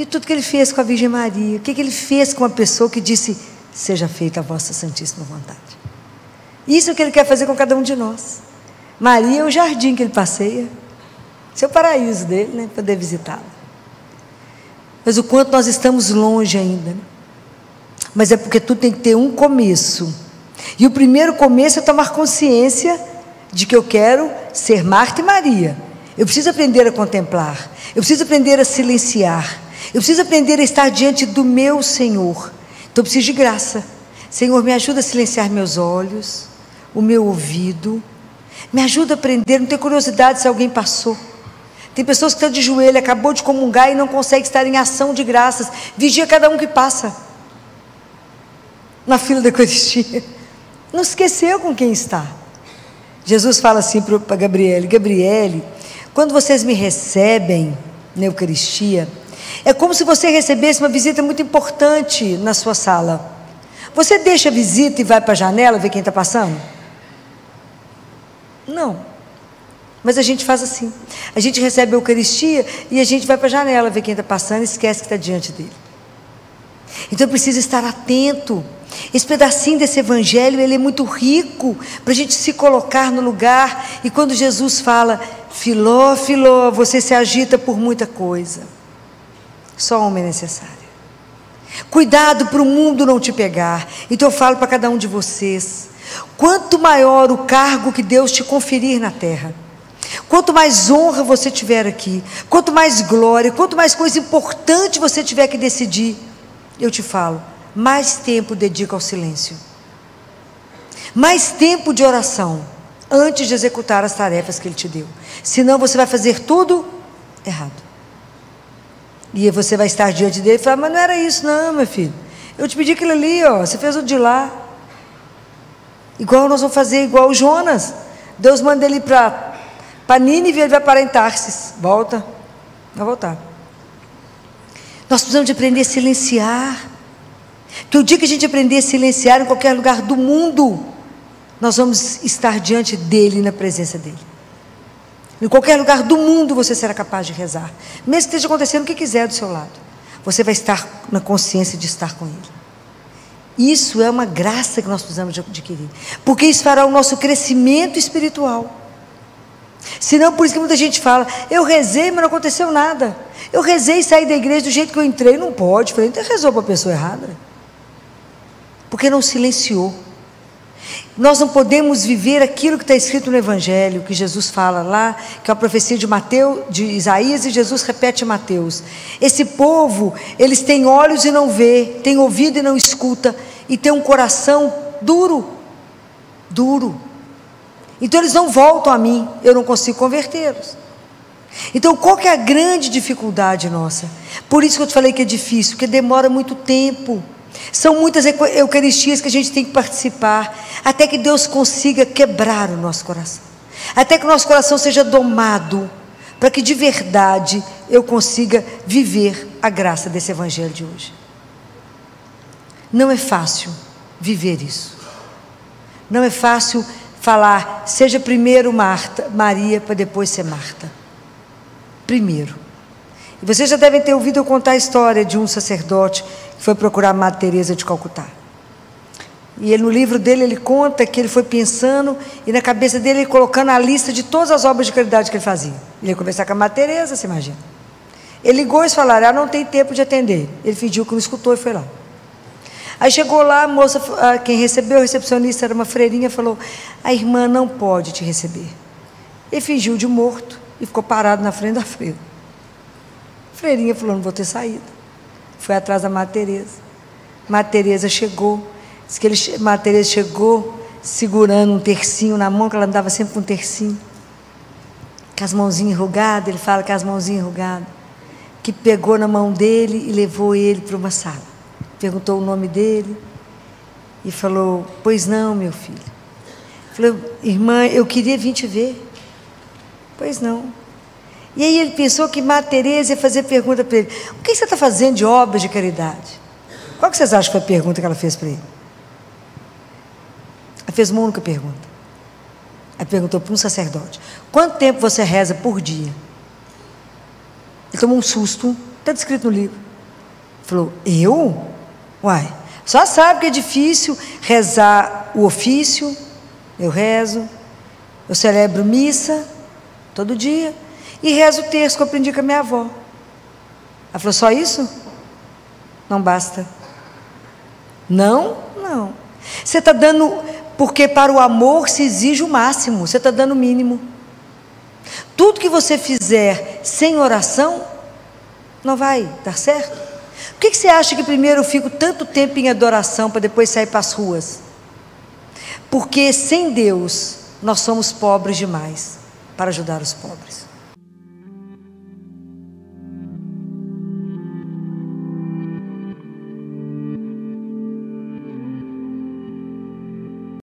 E tudo que ele fez com a Virgem Maria, o que ele fez com uma pessoa que disse: seja feita a vossa santíssima vontade. Isso é o que ele quer fazer com cada um de nós. Maria é o jardim que ele passeia, esse é o paraíso dele, né? Poder visitá-la. Mas o quanto nós estamos longe ainda, né? Mas é porque tudo tem que ter um começo. E o primeiro começo é tomar consciência de que eu quero ser Marta e Maria. Eu preciso aprender a contemplar, eu preciso aprender a silenciar, eu preciso aprender a estar diante do meu Senhor. Então eu preciso de graça. Senhor, me ajuda a silenciar meus olhos, o meu ouvido, me ajuda a aprender, não ter curiosidade se alguém passou. Tem pessoas que estão de joelho, acabou de comungar e não consegue estar em ação de graças. Vigia cada um que passa na fila da Eucaristia, não esqueceu com quem está. Jesus fala assim para Gabriele: Gabriele, quando vocês me recebem na Eucaristia, é como se você recebesse uma visita muito importante na sua sala. Você deixa a visita e vai para a janela ver quem está passando? Não. Mas a gente faz assim. A gente recebe a Eucaristia e a gente vai para a janela ver quem está passando e esquece que está diante dele. Então eu preciso estar atento. Esse pedacinho desse evangelho, ele é muito rico para a gente se colocar no lugar. E quando Jesus fala: Filó, Filó, você se agita por muita coisa, só uma é necessária. Cuidado para o mundo não te pegar. Então eu falo para cada um de vocês: quanto maior o cargo que Deus te conferir na terra, quanto mais honra você tiver aqui, quanto mais glória, quanto mais coisa importante você tiver que decidir, eu te falo, mais tempo dedica ao silêncio, mais tempo de oração, antes de executar as tarefas que Ele te deu. Senão você vai fazer tudo errado. E aí você vai estar diante dele e falar: mas não era isso não, meu filho, eu te pedi aquilo ali, ó, você fez o de lá. Igual nós vamos fazer, igual o Jonas. Deus manda ele para Nínive e ele vai parar em Tarsis. Volta, vai voltar. Nós precisamos de aprender a silenciar. Porque o dia que a gente aprender a silenciar em qualquer lugar do mundo, nós vamos estar diante dele, na presença dele. Em qualquer lugar do mundo você será capaz de rezar, mesmo que esteja acontecendo o que quiser do seu lado, você vai estar na consciência de estar com ele. Isso é uma graça que nós precisamos de adquirir, porque isso fará o nosso crescimento espiritual. Senão, por isso que muita gente fala: eu rezei, mas não aconteceu nada. Eu rezei e saí da igreja do jeito que eu entrei. Não pode. Falei: então rezou para a pessoa errada, porque não silenciou. Nós não podemos viver aquilo que está escrito no Evangelho, que Jesus fala lá, que é a profecia de Mateus, de Isaías, e Jesus repete em Mateus: esse povo, eles têm olhos e não vê, têm ouvido e não escuta, e têm um coração duro, então eles não voltam a mim, eu não consigo convertê-los. Então qual que é a grande dificuldade nossa? Por isso que eu te falei que é difícil, porque demora muito tempo. São muitas eucaristias que a gente tem que participar, até que Deus consiga quebrar o nosso coração, até que o nosso coração seja domado, para que de verdade eu consiga viver a graça desse evangelho de hoje. Não é fácil viver isso, não é fácil falar: seja primeiro Maria, para depois ser Marta. Primeiro. E vocês já devem ter ouvido eu contar a história de um sacerdote que foi procurar Madre Teresa de Calcutá. E ele, no livro dele, ele conta que ele foi pensando, e na cabeça dele, ele colocando a lista de todas as obras de caridade que ele fazia. Ele ia conversar com a Madre Teresa, você imagina. Ele ligou e falaram: ah, não tem tempo de atender. Ele fingiu que não escutou e foi lá. Aí chegou lá, a moça, quem recebeu, a recepcionista era uma freirinha, falou: a irmã não pode te receber. Ele fingiu de morto e ficou parado na frente da freira. A freirinha falou: não vou ter saído. Foi atrás da Madre Teresa. Madre Teresa chegou. Diz que Madre Teresa chegou segurando um tercinho na mão, que ela andava sempre com um tercinho, com as mãozinhas enrugadas. Ele fala que as mãozinhas enrugadas, que pegou na mão dele e levou ele para uma sala. Perguntou o nome dele e falou: pois não, meu filho. Falou: irmã, eu queria vir te ver. Pois não. E aí ele pensou que Madre Teresa ia fazer pergunta para ele: o que você está fazendo de obras de caridade? Qual que vocês acham que foi a pergunta que ela fez para ele? Ela fez uma única pergunta. Ela perguntou para um sacerdote: quanto tempo você reza por dia? Ele tomou um susto, está descrito no livro. Falou, eu? Uai, só sabe que é difícil rezar o ofício. Eu rezo, eu celebro missa todo dia e rezo o terço que eu aprendi com a minha avó. Ela falou, só isso? Não basta. Não. Você está dando, porque para o amor se exige o máximo, você está dando o mínimo. Tudo que você fizer sem oração, não vai dar certo. Por que você acha que primeiro eu fico tanto tempo em adoração para depois sair para as ruas? Porque sem Deus nós somos pobres demais para ajudar os pobres.